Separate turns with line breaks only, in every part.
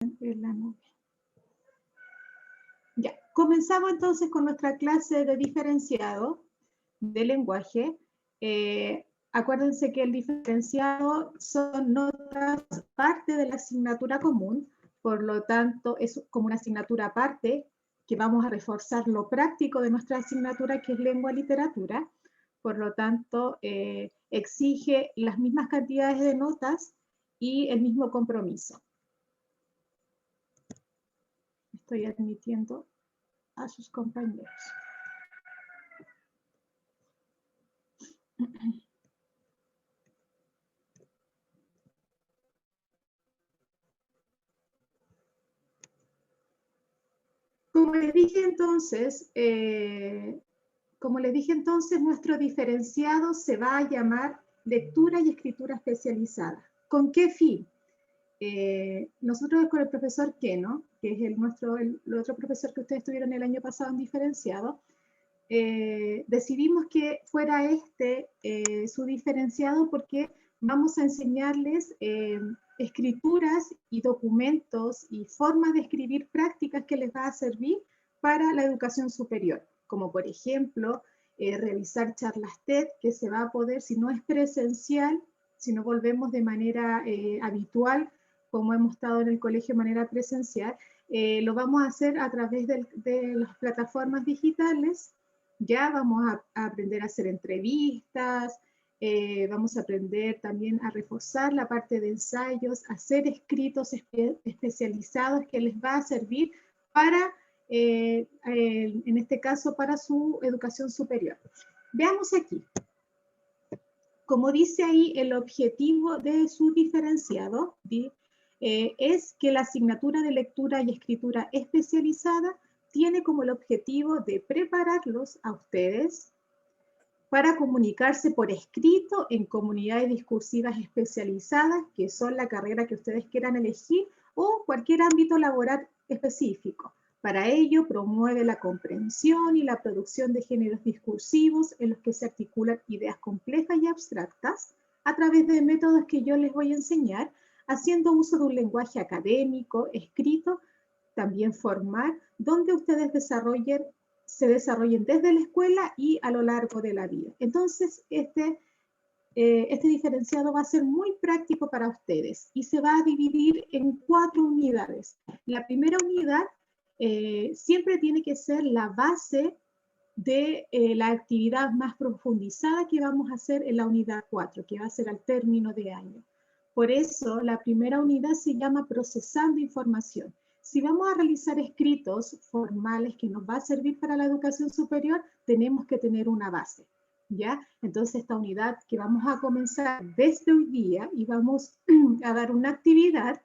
en la nube. Ya, comenzamos entonces con nuestra clase de diferenciado de lenguaje. Acuérdense que el diferenciado son notas parte de la asignatura común, por lo tanto es como una asignatura aparte que vamos a reforzar lo práctico de nuestra asignatura, que es lengua y literatura. Por lo tanto, exige las mismas cantidades de notas y el mismo compromiso. Estoy admitiendo a sus compañeros. Como les dije entonces, nuestro diferenciado se va a llamar lectura y escritura especializada. ¿Con qué fin? Nosotros con el profesor Keno, que es el otro profesor que ustedes tuvieron el año pasado en diferenciado, decidimos que fuera su diferenciado porque vamos a enseñarles escrituras y documentos y formas de escribir prácticas que les va a servir para la educación superior, como por ejemplo realizar charlas TED, que se va a poder, si no es presencial, si no volvemos de manera habitual, como hemos estado en el colegio de manera presencial, lo vamos a hacer a través de las plataformas digitales. Ya vamos a aprender a hacer entrevistas, vamos a aprender también a reforzar la parte de ensayos, a hacer escritos especializados que les va a servir para, en este caso, para su educación superior. Veamos aquí. Como dice ahí, el objetivo de su diferenciado es que la asignatura de lectura y escritura especializada tiene como el objetivo de prepararlos a ustedes para comunicarse por escrito en comunidades discursivas especializadas, que son la carrera que ustedes quieran elegir, o cualquier ámbito laboral específico. Para ello, promueve la comprensión y la producción de géneros discursivos en los que se articulan ideas complejas y abstractas a través de métodos que yo les voy a enseñar, haciendo uso de un lenguaje académico, escrito, también formal, donde ustedes se desarrollen desde la escuela y a lo largo de la vida. Entonces, este diferenciado va a ser muy práctico para ustedes y se va a dividir en 4 unidades. La primera unidad siempre tiene que ser la base de la actividad más profundizada que vamos a hacer en la unidad 4, que va a ser al término de año. Por eso, la primera unidad se llama procesando información. Si vamos a realizar escritos formales que nos va a servir para la educación superior, tenemos que tener una base, ¿ya? Entonces, esta unidad que vamos a comenzar desde hoy día y vamos a dar una actividad,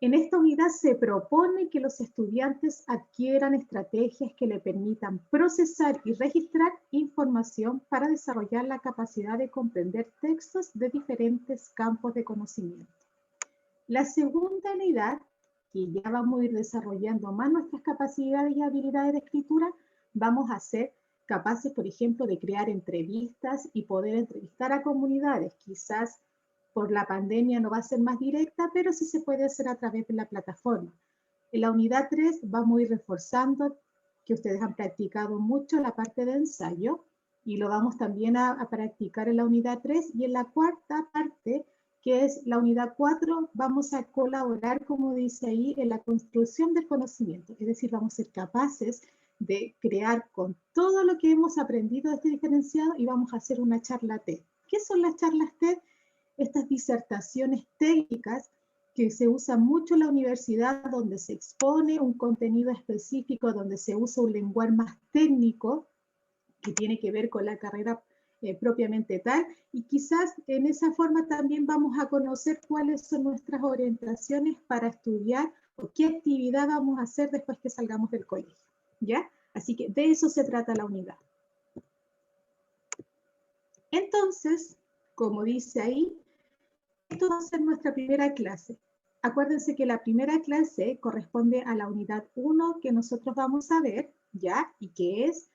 en esta unidad se propone que los estudiantes adquieran estrategias que le permitan procesar y registrar información para desarrollar la capacidad de comprender textos de diferentes campos de conocimiento. La segunda unidad, que ya vamos a ir desarrollando más nuestras capacidades y habilidades de escritura, vamos a ser capaces, por ejemplo, de crear entrevistas y poder entrevistar a comunidades. Quizás por la pandemia no va a ser más directa, pero sí se puede hacer a través de la plataforma. En la unidad 3 vamos a ir reforzando, que ustedes han practicado mucho la parte de ensayo, y lo vamos también a practicar en la unidad 3, y en la cuarta parte, que es la unidad 4, vamos a colaborar, como dice ahí, en la construcción del conocimiento. Es decir, vamos a ser capaces de crear con todo lo que hemos aprendido de este diferenciado y vamos a hacer una charla TED. ¿Qué son las charlas TED? Estas disertaciones técnicas que se usan mucho en la universidad, donde se expone un contenido específico, donde se usa un lenguaje más técnico que tiene que ver con la carrera propiamente tal, y quizás en esa forma también vamos a conocer cuáles son nuestras orientaciones para estudiar o qué actividad vamos a hacer después que salgamos del colegio, ¿ya? Así que de eso se trata la unidad. Entonces, como dice ahí, esto va a ser nuestra primera clase. Acuérdense que la primera clase corresponde a la unidad 1 que nosotros vamos a ver, ¿ya? Y que es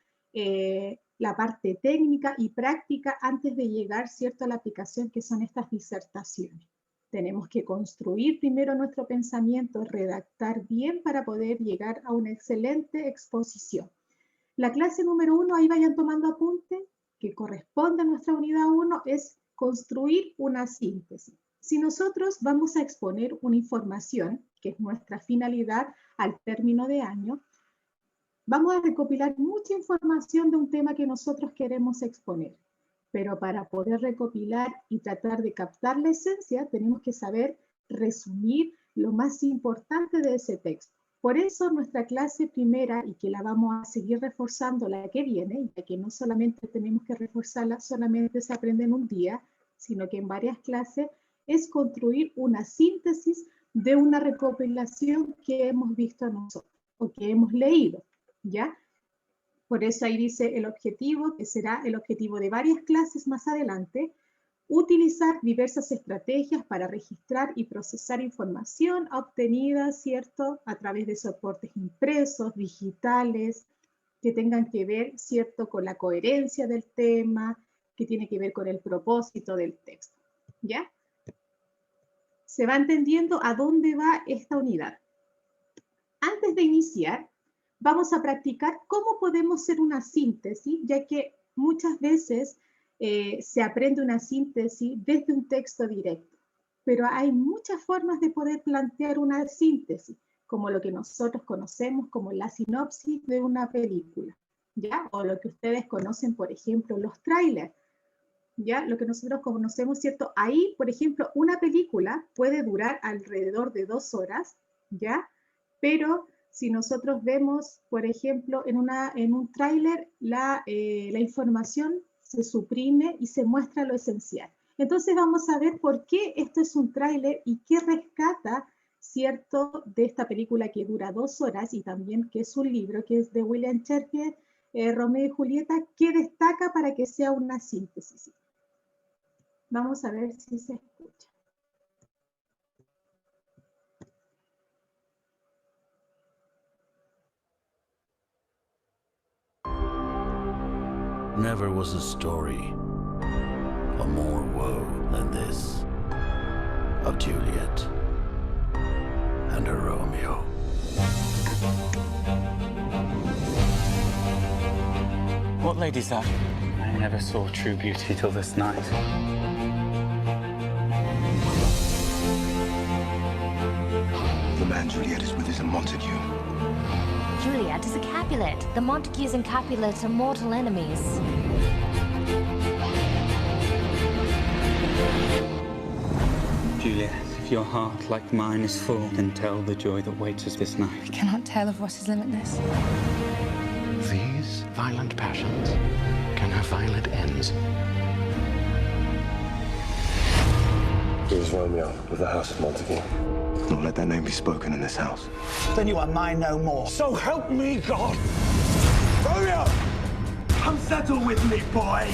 la parte técnica y práctica antes de llegar, ¿cierto?, a la aplicación, que son estas disertaciones. Tenemos que construir primero nuestro pensamiento, redactar bien para poder llegar a una excelente exposición. La clase número 1, ahí vayan tomando apunte, que corresponde a nuestra unidad 1, es construir una síntesis. Si nosotros vamos a exponer una información, que es nuestra finalidad al término de año, vamos a recopilar mucha información de un tema que nosotros queremos exponer. Pero para poder recopilar y tratar de captar la esencia, tenemos que saber resumir lo más importante de ese texto. Por eso nuestra clase primera, y que la vamos a seguir reforzando la que viene, ya que no solamente tenemos que reforzarla, solamente se aprende en un día, sino que en varias clases, es construir una síntesis de una recopilación que hemos visto nosotros, o que hemos leído, ¿ya? Por eso ahí dice el objetivo, que será el objetivo de varias clases más adelante, utilizar diversas estrategias para registrar y procesar información obtenida, ¿cierto?, a través de soportes impresos, digitales, que tengan que ver, ¿cierto?, con la coherencia del tema, que tiene que ver con el propósito del texto, ¿ya? Se va entendiendo a dónde va esta unidad. Antes de iniciar, vamos a practicar cómo podemos hacer una síntesis, ya que muchas veces se aprende una síntesis desde un texto directo, pero hay muchas formas de poder plantear una síntesis, como lo que nosotros conocemos como la sinopsis de una película, ¿ya? O lo que ustedes conocen, por ejemplo, los trailers, ¿ya? Lo que nosotros conocemos, ¿cierto? Ahí, por ejemplo, una película puede durar alrededor de 2 horas, ¿ya? Pero si nosotros vemos, por ejemplo, en un tráiler, la información se suprime y se muestra lo esencial. Entonces vamos a ver por qué esto es un tráiler y qué rescata, ¿cierto?, de esta película que dura 2 horas y también que es un libro, que es de William Shakespeare, Romeo y Julieta, que destaca para que sea una síntesis. Vamos a ver si se escucha.
Never was a story of more woe than this, of Juliet and her Romeo.
What lady's that? I never saw true beauty till this night.
The man Juliet is with is a Montague.
Juliet is a Capulet. The Montagues and Capulets are mortal enemies.
Juliet, if your heart, like mine, is full, then tell the joy that waits us this night.
I cannot tell of what is limitless.
These violent passions can have violent ends.
He is Romeo of the House of Montague. Don't let that name be spoken in this house.
Then you are mine no more. So help me God! Romeo! Come settle with me, boy!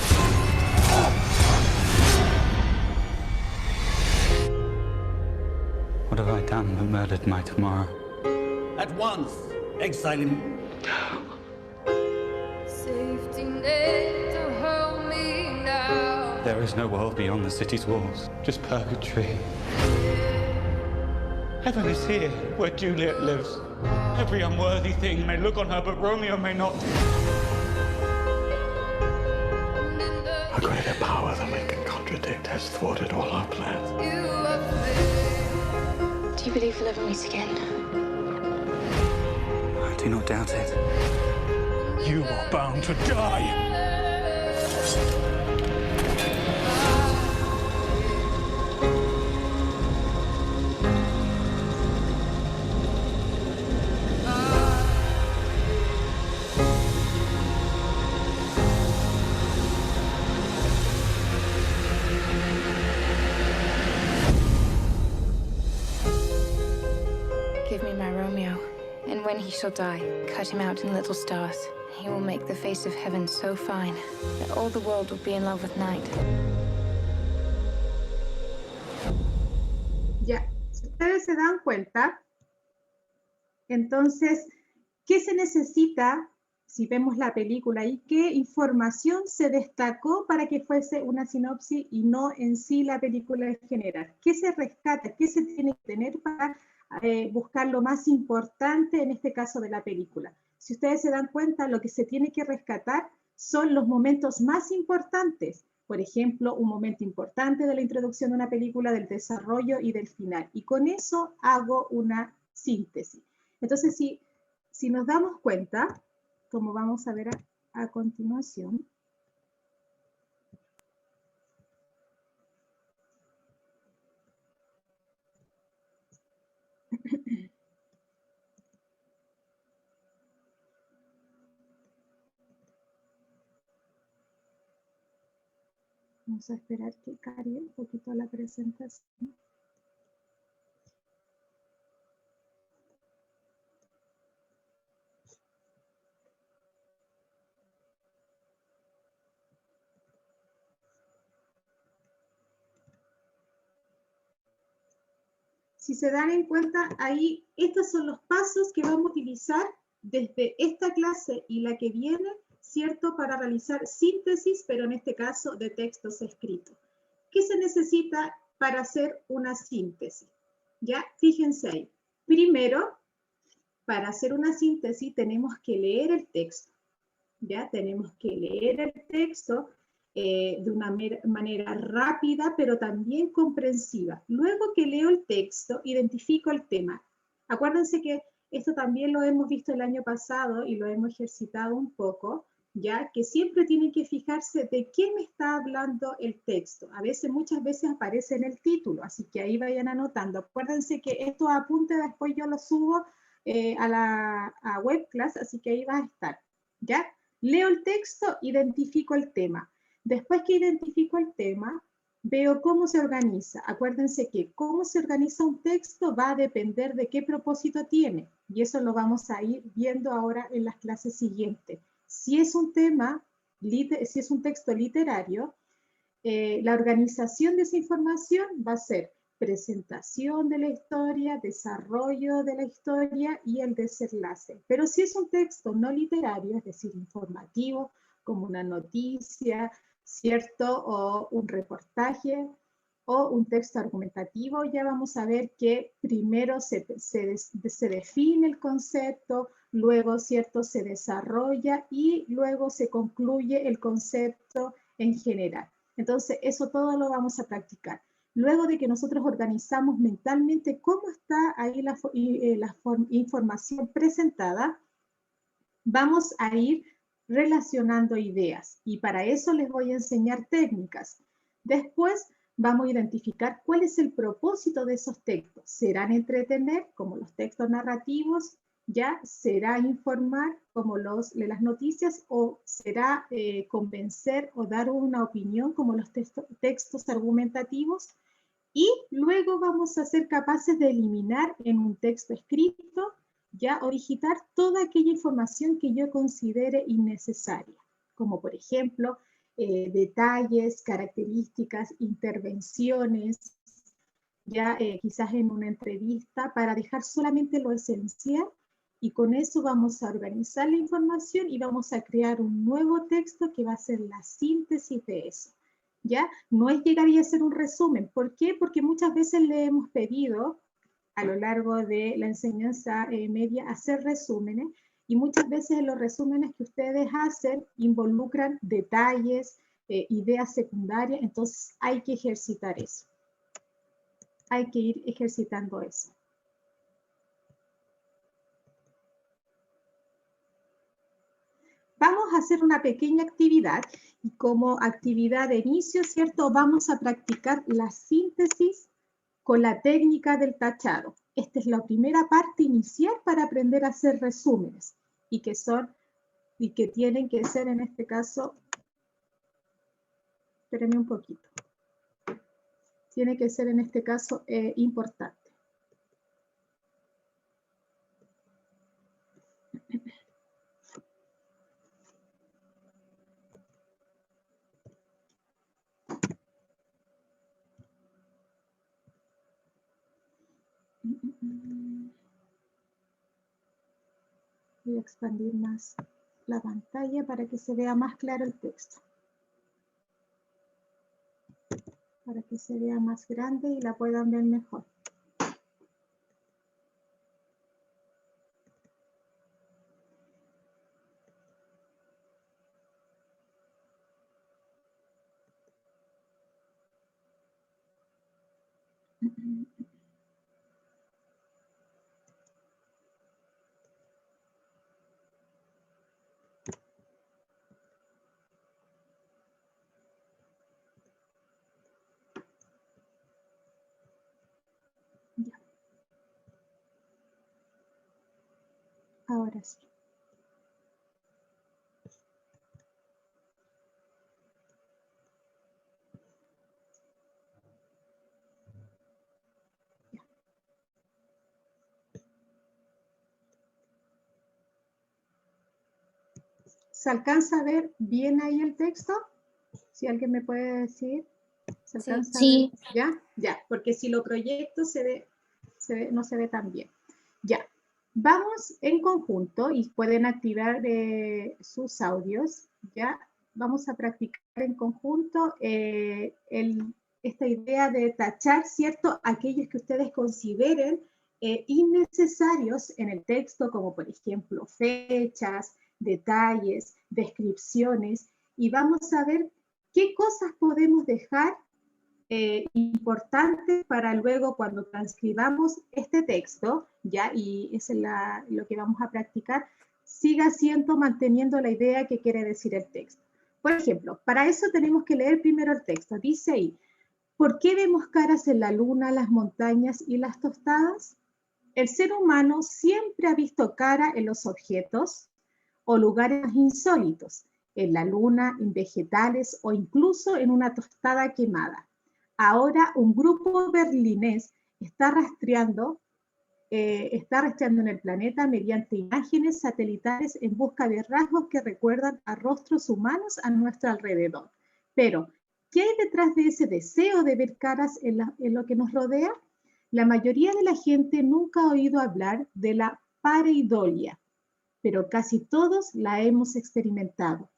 What have I done but murdered my tomorrow?
At once, exile him.
Safety net to hold me now.
There is no world beyond the city's walls, just purgatory. Heaven is here, where Juliet lives. Every unworthy thing may look on her, but Romeo may not.
A greater power than we can contradict has thwarted all our plans.
Do you believe we'll ever meet again?
I do not doubt it.
You are bound to die!
Give me my Romeo, and when he shall die, cut him out in little stars. He will make the face of heaven so fine that all the world will be in love with night.
Ya, si ustedes se dan cuenta, entonces, ¿qué se necesita, si vemos la película y qué información se destacó para que fuese una sinopsis y no en sí la película en general. ¿Qué se rescata? ¿Qué se tiene que tener para buscar lo más importante, en este caso de la película? Si ustedes se dan cuenta, lo que se tiene que rescatar son los momentos más importantes. Por ejemplo, un momento importante de la introducción de una película, del desarrollo y del final. Y con eso hago una síntesis. Entonces, si nos damos cuenta, como vamos a ver a continuación, vamos a esperar que cargue un poquito la presentación. Si se dan en cuenta, ahí estos son los pasos que vamos a utilizar desde esta clase y la que viene, ¿cierto? Para realizar síntesis, pero en este caso de textos escritos. ¿Qué se necesita para hacer una síntesis? Ya, fíjense ahí. Primero, para hacer una síntesis tenemos que leer el texto. Ya, tenemos que leer el texto de una manera rápida, pero también comprensiva. Luego que leo el texto, identifico el tema. Acuérdense que esto también lo hemos visto el año pasado y lo hemos ejercitado un poco, ya que siempre tienen que fijarse de qué me está hablando el texto. A veces, muchas veces aparece en el título, así que ahí vayan anotando. Acuérdense que estos apuntes después yo los subo a webclass, así que ahí va a estar, ¿ya? Leo el texto, identifico el tema. Después que identifico el tema, veo cómo se organiza. Acuérdense que cómo se organiza un texto va a depender de qué propósito tiene. Y eso lo vamos a ir viendo ahora en las clases siguientes. Si es un tema, si es un texto literario, la organización de esa información va a ser presentación de la historia, desarrollo de la historia y el desenlace. Pero si es un texto no literario, es decir, informativo, como una noticia, ¿cierto? O un reportaje o un texto argumentativo, ya vamos a ver que primero se define el concepto, luego, ¿cierto?, se desarrolla y luego se concluye el concepto en general. Entonces, eso todo lo vamos a practicar. Luego de que nosotros organizamos mentalmente cómo está ahí la información presentada, vamos a ir relacionando ideas y para eso les voy a enseñar técnicas. Después vamos a identificar cuál es el propósito de esos textos. ¿Serán entretener, como los textos narrativos? ¿Ya será informar, como los de las noticias? ¿O será convencer o dar una opinión, como los textos argumentativos? Y luego vamos a ser capaces de eliminar en un texto escrito, ya, o digitar toda aquella información que yo considere innecesaria, como por ejemplo detalles, características, intervenciones, ya quizás en una entrevista, para dejar solamente lo esencial, y con eso vamos a organizar la información y vamos a crear un nuevo texto que va a ser la síntesis de eso. ¿Ya? No es llegar y hacer un resumen. ¿Por qué? Porque muchas veces le hemos pedido a lo largo de la enseñanza media hacer resúmenes y muchas veces en los resúmenes que ustedes hacen involucran detalles, ideas secundarias, entonces hay que ejercitar eso. Hay que ir ejercitando eso. Vamos a hacer una pequeña actividad y como actividad de inicio, ¿cierto? Vamos a practicar la síntesis con la técnica del tachado. Esta es la primera parte inicial para aprender a hacer resúmenes y que tienen que ser en este caso, espérenme un poquito, tiene que ser en este caso importante. Voy a expandir más la pantalla para que se vea más claro el texto. Para que se vea más grande y la puedan ver mejor. Ya. Ahora sí. Ya. ¿Se alcanza a ver bien ahí el texto? Si alguien me puede decir. ¿Se alcanza a ver? ¿Ya? Ya, porque si lo proyecto no se ve tan bien. Ya, vamos en conjunto y pueden activar sus audios, ¿ya? Vamos a practicar en conjunto esta idea de tachar, ¿cierto? Aquellos que ustedes consideren innecesarios en el texto, como por ejemplo fechas, detalles, descripciones, y vamos a ver qué cosas podemos dejar importante para luego cuando transcribamos este texto, ¿ya? Y eso es lo que vamos a practicar, siga siendo manteniendo la idea que quiere decir el texto. Por ejemplo, para eso tenemos que leer primero el texto. Dice ahí, ¿por qué vemos caras en la luna, las montañas y las tostadas? El ser humano siempre ha visto cara en los objetos o lugares insólitos, en la luna, en vegetales o incluso en una tostada quemada. Ahora un grupo berlinés está rastreando en el planeta mediante imágenes satelitales en busca de rasgos que recuerdan a rostros humanos a nuestro alrededor. Pero, ¿qué hay detrás de ese deseo de ver caras en lo que nos rodea? La mayoría de la gente nunca ha oído hablar de la pareidolia, pero casi todos la hemos experimentado.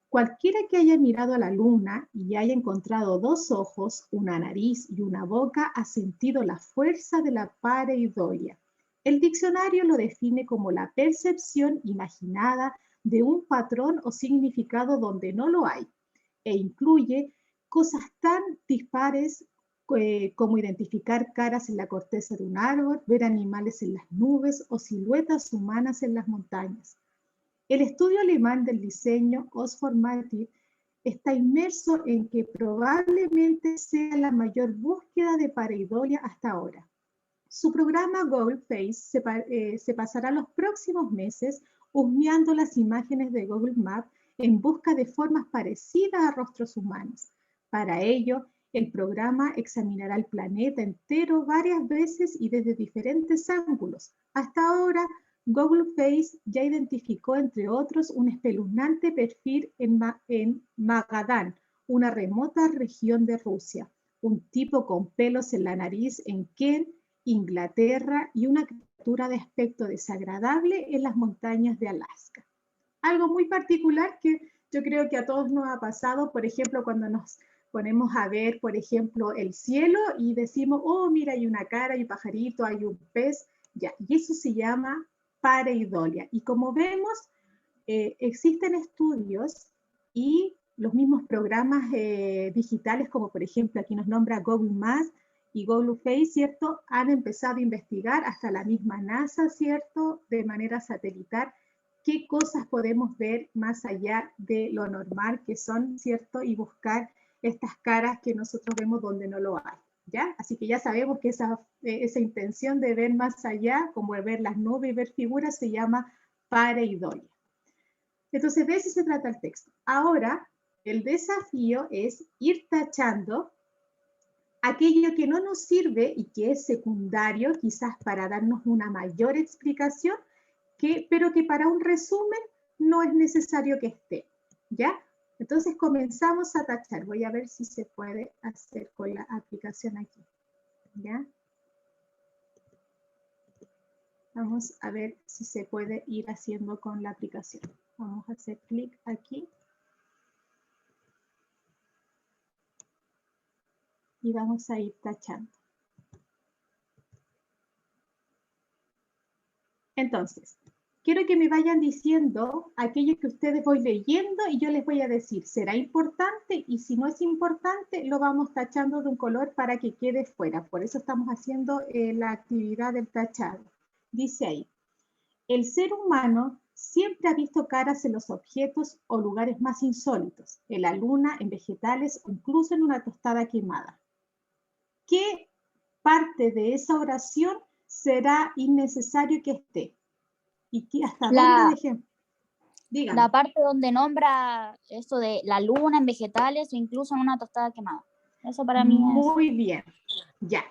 Cualquiera que haya mirado a la luna y haya encontrado dos ojos, una nariz y una boca ha sentido la fuerza de la pareidolia. El diccionario lo define como la percepción imaginada de un patrón o significado donde no lo hay, e incluye cosas tan dispares como identificar caras en la corteza de un árbol, ver animales en las nubes o siluetas humanas en las montañas. El estudio alemán del diseño Osformative está inmerso en que probablemente sea la mayor búsqueda de pareidolia hasta ahora. Su programa Google Face se pasará los próximos meses husmeando las imágenes de Google Maps en busca de formas parecidas a rostros humanos. Para ello, el programa examinará el planeta entero varias veces y desde diferentes ángulos. Hasta ahora, Google Face ya identificó, entre otros, un espeluznante perfil en Magadan, una remota región de Rusia, un tipo con pelos en la nariz en Kent, Inglaterra, y una criatura de aspecto desagradable en las montañas de Alaska. Algo muy particular que yo creo que a todos nos ha pasado, por ejemplo, cuando nos ponemos a ver, por ejemplo, el cielo y decimos, oh, mira, hay una cara, hay un pajarito, hay un pez, ya, y eso se llama pareidolia. Y como vemos, existen estudios y los mismos programas digitales, como por ejemplo aquí nos nombra Google Maps y Google Face, ¿cierto? Han empezado a investigar, hasta la misma NASA, ¿cierto? De manera satelital, qué cosas podemos ver más allá de lo normal que son, ¿cierto? Y buscar estas caras que nosotros vemos donde no lo hay. ¿Ya? Así que ya sabemos que esa intención de ver más allá, como ver las nubes y ver figuras, se llama pareidolia. Entonces, de eso se trata el texto. Ahora, el desafío es ir tachando aquello que no nos sirve y que es secundario, quizás para darnos una mayor explicación, pero que para un resumen no es necesario que esté. ¿Ya? Entonces comenzamos a tachar. Voy a ver si se puede hacer con la aplicación aquí. ¿Ya? Vamos a ver si se puede ir haciendo con la aplicación. Vamos a hacer clic aquí. Y vamos a ir tachando. Entonces, quiero que me vayan diciendo aquello que ustedes voy leyendo y yo les voy a decir, ¿será importante? Y si no es importante, lo vamos tachando de un color para que quede fuera. Por eso estamos haciendo la actividad del tachado. Dice ahí, el ser humano siempre ha visto caras en los objetos o lugares más insólitos, en la luna, en vegetales o incluso en una tostada quemada. ¿Qué parte de esa oración será innecesario que esté? ¿Y qué, hasta dónde dejemos? Dígame.
La parte donde nombra eso de la luna en vegetales o incluso en una tostada quemada. Eso para mí es...
Muy bien, ya.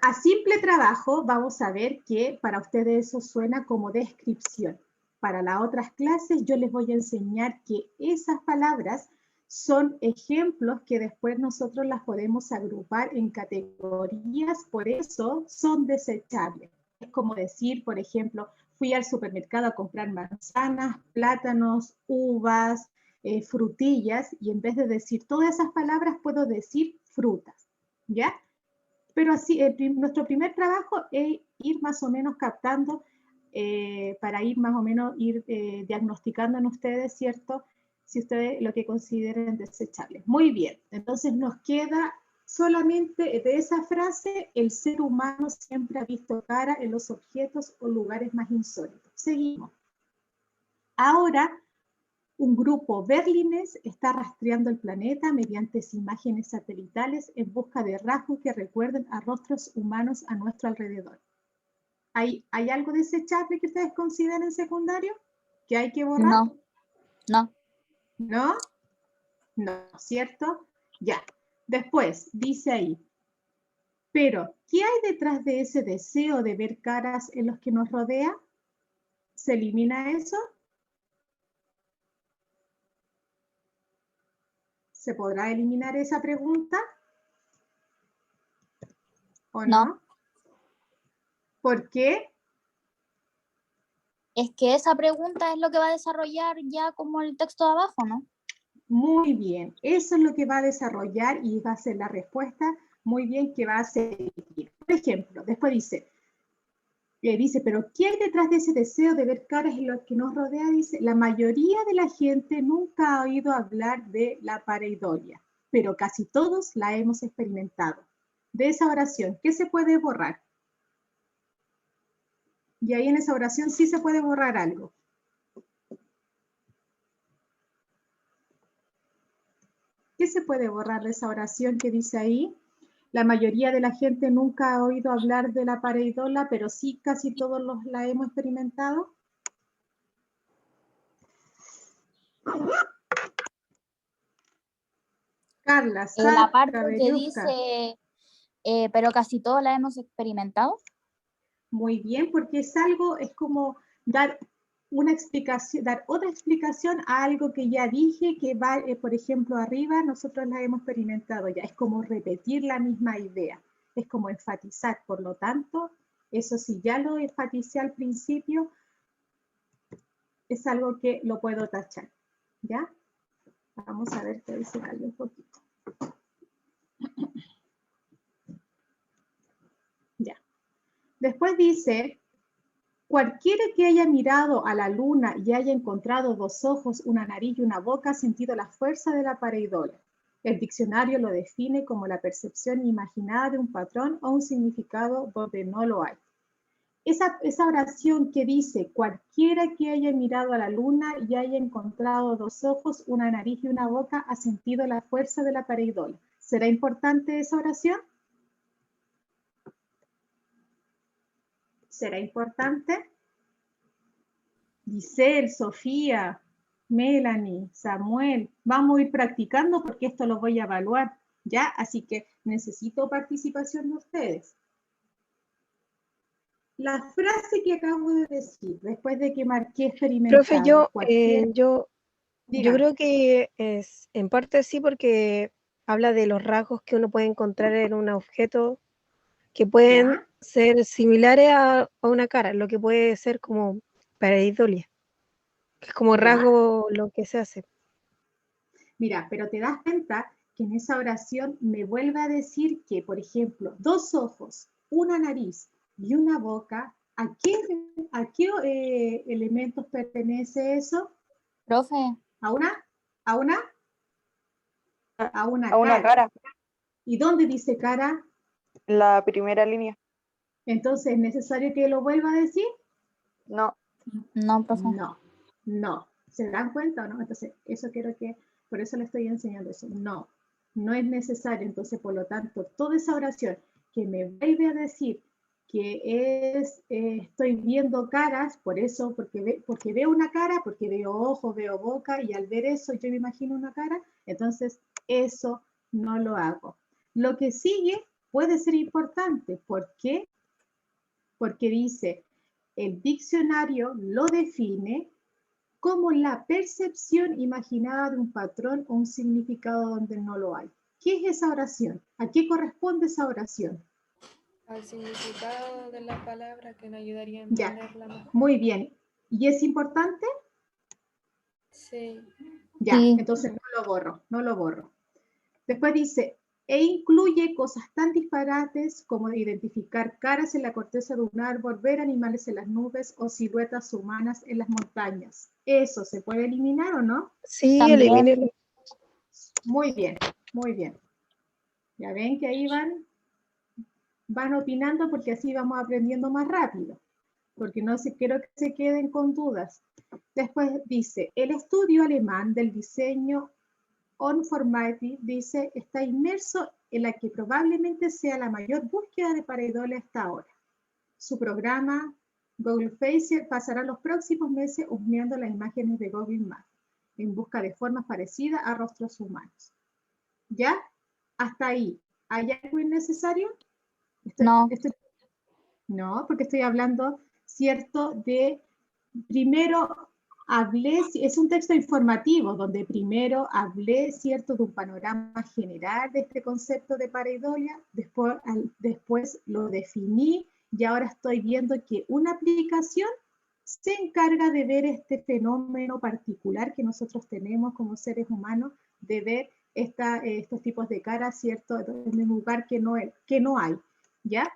A simple trabajo vamos a ver que para ustedes eso suena como descripción. Para las otras clases yo les voy a enseñar que esas palabras son ejemplos que después nosotros las podemos agrupar en categorías, por eso son desechables. Es como decir, por ejemplo, fui al supermercado a comprar manzanas, plátanos, uvas, frutillas, y en vez de decir todas esas palabras puedo decir frutas, ¿ya? Pero así, nuestro primer trabajo es ir más o menos captando, para ir más o menos diagnosticando en ustedes, ¿cierto? Si ustedes lo que consideren desechable. Muy bien, entonces nos queda solamente de esa frase, el ser humano siempre ha visto cara en los objetos o lugares más insólitos. Seguimos. Ahora, un grupo berlinés está rastreando el planeta mediante imágenes satelitales en busca de rasgos que recuerden a rostros humanos a nuestro alrededor. ¿Hay algo desechable que ustedes consideren secundario? ¿Que hay que borrar?
No. No.
¿No? No, ¿cierto? Ya. Después, dice ahí, pero, ¿qué hay detrás de ese deseo de ver caras en los que nos rodea? ¿Se elimina eso? ¿Se podrá eliminar esa pregunta? ¿O no? ¿Por qué?
Es que esa pregunta es lo que va a desarrollar ya como el texto de abajo, ¿no?
Muy bien, eso es lo que va a desarrollar y va a ser la respuesta muy bien que va a seguir. Por ejemplo, después dice, pero ¿qué hay detrás de ese deseo de ver caras en los que nos rodea? Dice, la mayoría de la gente nunca ha oído hablar de la pareidolia, pero casi todos la hemos experimentado. De esa oración, ¿qué se puede borrar? Y ahí en esa oración sí se puede borrar algo. ¿Qué se puede borrar de esa oración que dice ahí? La mayoría de la gente nunca ha oído hablar de la pareidolia, pero sí casi todos la hemos experimentado. Carla,
la parte que dice, pero casi todos la hemos experimentado.
Muy bien, porque es algo, es como dar una explicación, dar otra explicación a algo que ya dije, que va, por ejemplo, arriba, nosotros la hemos experimentado ya. Es como repetir la misma idea, es como enfatizar. Por lo tanto, eso sí, ya lo enfaticé al principio, es algo que lo puedo tachar, ¿ya? Vamos a ver qué dice algo un poquito. Ya. Después dice, cualquiera que haya mirado a la luna y haya encontrado dos ojos, una nariz y una boca, ha sentido la fuerza de la pareidolia. El diccionario lo define como la percepción imaginada de un patrón o un significado donde no lo hay. Esa oración que dice, cualquiera que haya mirado a la luna y haya encontrado dos ojos, una nariz y una boca, ha sentido la fuerza de la pareidolia. ¿Será importante esa oración? ¿Será importante? Giselle, Sofía, Melanie, Samuel, vamos a ir practicando porque esto lo voy a evaluar, ¿ya? Así que necesito participación de ustedes. La frase que acabo de decir, después de que marqué experimentado.
Profe, yo creo que es en parte sí, porque habla de los rasgos que uno puede encontrar en un objeto que pueden ser similares a una cara, lo que puede ser como pareidolia. Es como
¿Ya?
rasgo lo que se hace.
Mira, pero te das cuenta que en esa oración me vuelve a decir que, por ejemplo, 2 ojos, una nariz y una boca, ¿a qué elementos pertenece eso?
Profe,
¿A una? ¿A una? A una
A una
cara.
cara,
¿Y dónde dice cara?
la primera línea.
Entonces, ¿es necesario que lo vuelva a decir?
No,
no, profe.
No, no. ¿Se dan cuenta o no? Entonces, eso quiero que, por eso le estoy enseñando eso. No, no es necesario. Entonces, por lo tanto, toda esa oración que me vuelve a decir que es, estoy viendo caras, por eso, porque veo una cara, porque veo ojos, veo boca, y al ver eso yo me imagino una cara, entonces eso no lo hago. Lo que sigue puede ser importante. ¿Por qué? Porque dice, el diccionario lo define como la percepción imaginada de un patrón o un significado donde no lo hay. ¿Qué es esa oración? ¿A qué corresponde esa oración?
Al significado de la palabra que nos ayudaría a
Ya,
entenderla mejor.
muy bien. ¿Y es importante?
Sí.
Ya,
Sí.
entonces no lo borro, no lo borro. Después dice, e incluye cosas tan disparates como identificar caras en la corteza de un árbol, ver animales en las nubes o siluetas humanas en las montañas. ¿Eso se puede eliminar o no?
Sí,
También.
elimínelo.
Muy bien, muy bien. Ya ven que ahí van opinando porque así vamos aprendiendo más rápido, porque no quiero que se queden con dudas. Después dice, el estudio alemán del diseño Conformity, dice, está inmerso en la que probablemente sea la mayor búsqueda de pareidolia hasta ahora. Su programa Google Face pasará los próximos meses husmeando las imágenes de Google Maps en busca de formas parecidas a rostros humanos. ¿Ya? Hasta ahí. ¿Hay algo innecesario?
No.
No, porque estoy hablando, ¿cierto? De primero hablé, es un texto informativo donde primero hablé, ¿cierto?, de un panorama general de este concepto de pareidolia, después lo definí y ahora estoy viendo que una aplicación se encarga de ver este fenómeno particular que nosotros tenemos como seres humanos, de ver estos tipos de caras, ¿cierto?, en un lugar que no hay, ¿ya?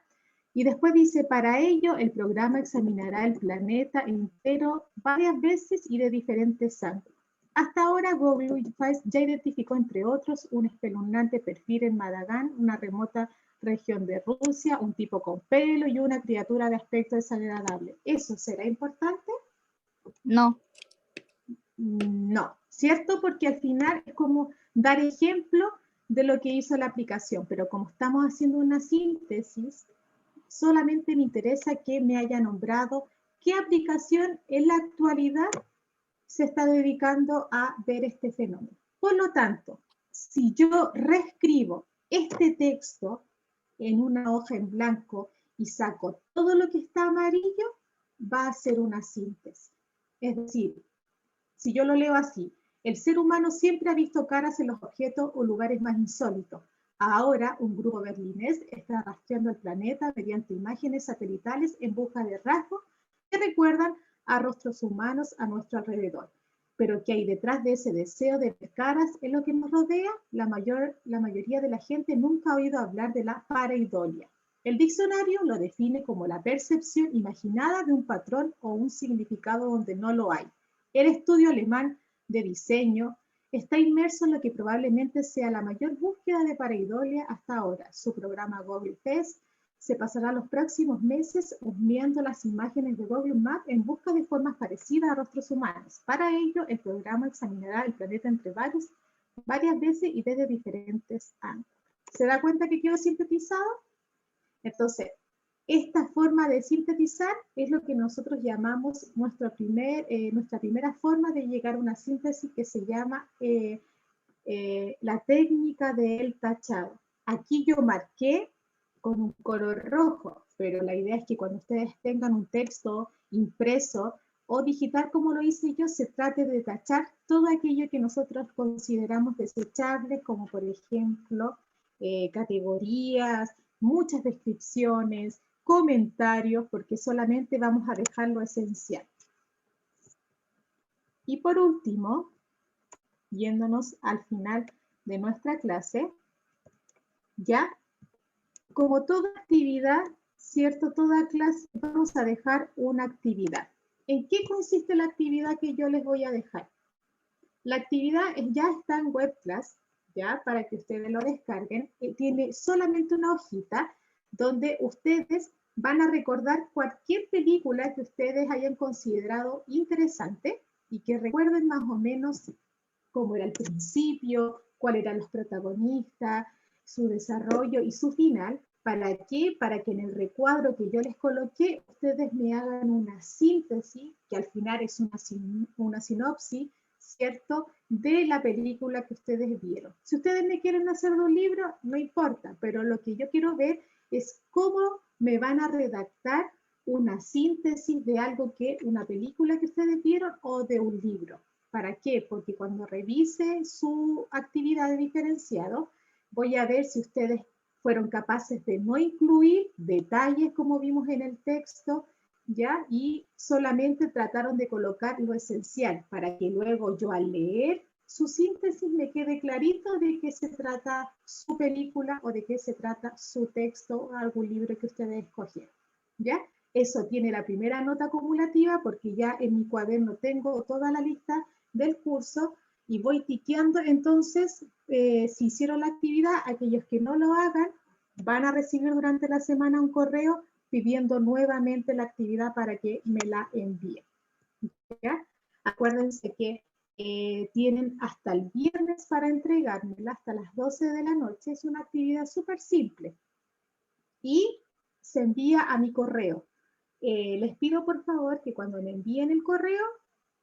Y después dice, para ello el programa examinará el planeta entero varias veces y de diferentes ángulos. Hasta ahora Google ya identificó, entre otros, un espeluznante perfil en Madagán, una remota región de Rusia, un tipo con pelo y una criatura de aspecto desagradable. ¿Eso será importante?
No.
No, ¿cierto? Porque al final es como dar ejemplo de lo que hizo la aplicación, pero como estamos haciendo una síntesis, solamente me interesa que me haya nombrado qué aplicación en la actualidad se está dedicando a ver este fenómeno. Por lo tanto, si yo reescribo este texto en una hoja en blanco y saco todo lo que está amarillo, va a ser una síntesis. Es decir, si yo lo leo así, el ser humano siempre ha visto caras en los objetos o lugares más insólitos. Ahora, un grupo berlinés está rastreando el planeta mediante imágenes satelitales en busca de rasgos que recuerdan a rostros humanos a nuestro alrededor. Pero ¿qué hay detrás de ese deseo de ver caras en lo que nos rodea? La mayoría de la gente nunca ha oído hablar de la pareidolia. El diccionario lo define como la percepción imaginada de un patrón o un significado donde no lo hay. El estudio alemán de diseño está inmerso en lo que probablemente sea la mayor búsqueda de pareidolia hasta ahora. Su programa Google Test se pasará los próximos meses husmeando las imágenes de Google Maps en busca de formas parecidas a rostros humanos. Para ello, el programa examinará el planeta entre varias veces y desde diferentes ángulos. ¿Se da cuenta que quedó sintetizado? Entonces, esta forma de sintetizar es lo que nosotros llamamos nuestra primera forma de llegar a una síntesis que se llama la técnica del tachado. Aquí yo marqué con un color rojo, pero la idea es que cuando ustedes tengan un texto impreso o digital como lo hice yo, se trate de tachar todo aquello que nosotros consideramos desechable, como por ejemplo categorías, muchas descripciones, comentarios, porque solamente vamos a dejar lo esencial. Y por último, yéndonos al final de nuestra clase, ya, como toda actividad, ¿cierto? Toda clase vamos a dejar una actividad. ¿En qué consiste la actividad que yo les voy a dejar? La actividad ya está en WebClass, ya, para que ustedes lo descarguen. Tiene solamente una hojita donde ustedes van a recordar cualquier película que ustedes hayan considerado interesante y que recuerden más o menos cómo era el principio, cuáles eran los protagonistas, su desarrollo y su final. ¿Para qué? Para que en el recuadro que yo les coloqué, ustedes me hagan una síntesis, que al final es una sinopsis, ¿cierto?, de la película que ustedes vieron. Si ustedes me quieren hacer de un libro, no importa, pero lo que yo quiero ver es cómo me van a redactar una síntesis de algo que, una película que ustedes vieron o de un libro. ¿Para qué? Porque cuando revise su actividad de diferenciado, voy a ver si ustedes fueron capaces de no incluir detalles como vimos en el texto, ¿ya? Y solamente trataron de colocar lo esencial para que luego yo al leer su síntesis me quede clarito de qué se trata su película o de qué se trata su texto o algún libro que ustedes escogieron, ¿ya? Eso tiene la primera nota acumulativa porque ya en mi cuaderno tengo toda la lista del curso y voy tiqueando. Entonces, si hicieron la actividad, aquellos que no lo hagan van a recibir durante la semana un correo pidiendo nuevamente la actividad para que me la envíen, ¿ya? Acuérdense que tienen hasta el viernes para entregármela, hasta las 12 de la noche. Es una actividad súper simple y se envía a mi correo. Les pido por favor que cuando me envíen el correo,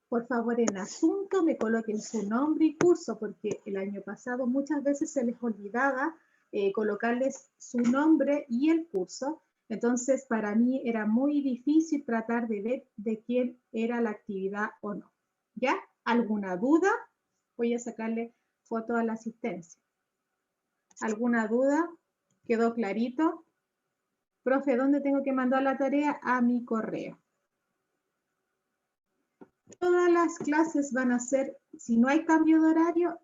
por favor en asunto me coloquen su nombre y curso, porque el año pasado muchas veces se les olvidaba colocarles su nombre y el curso. Entonces para mí era muy difícil tratar de ver de quién era la actividad o no. ¿Ya? ¿Alguna duda? Voy a sacarle foto a la asistencia. ¿Alguna duda? ¿Quedó clarito? Profe, ¿dónde tengo que mandar la tarea? A mi correo. Todas las clases van a ser, si no hay cambio de horario,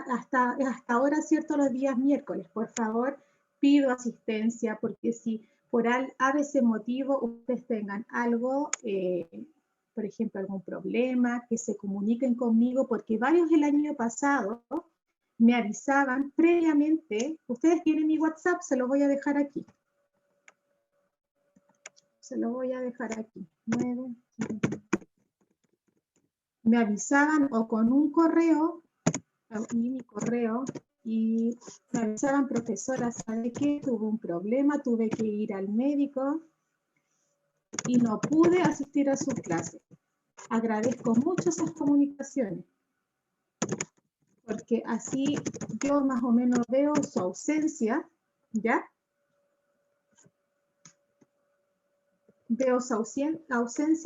hasta ahora, ¿cierto? Los días miércoles. Por favor, pido asistencia, porque si por ABC motivo ustedes tengan algo, por ejemplo, algún problema, que se comuniquen conmigo, porque varios el año pasado me avisaban previamente. Ustedes tienen mi WhatsApp, se lo voy a dejar aquí. Se lo voy a dejar aquí. 9, 5. Me avisaban o con un correo, y mi correo, y me avisaban, profesora, ¿sabe qué? Tuve un problema, tuve que ir al médico y no pude asistir a sus clases. Agradezco mucho esas comunicaciones, porque así yo más o menos veo su ausencia, ¿ya? Veo su ausencia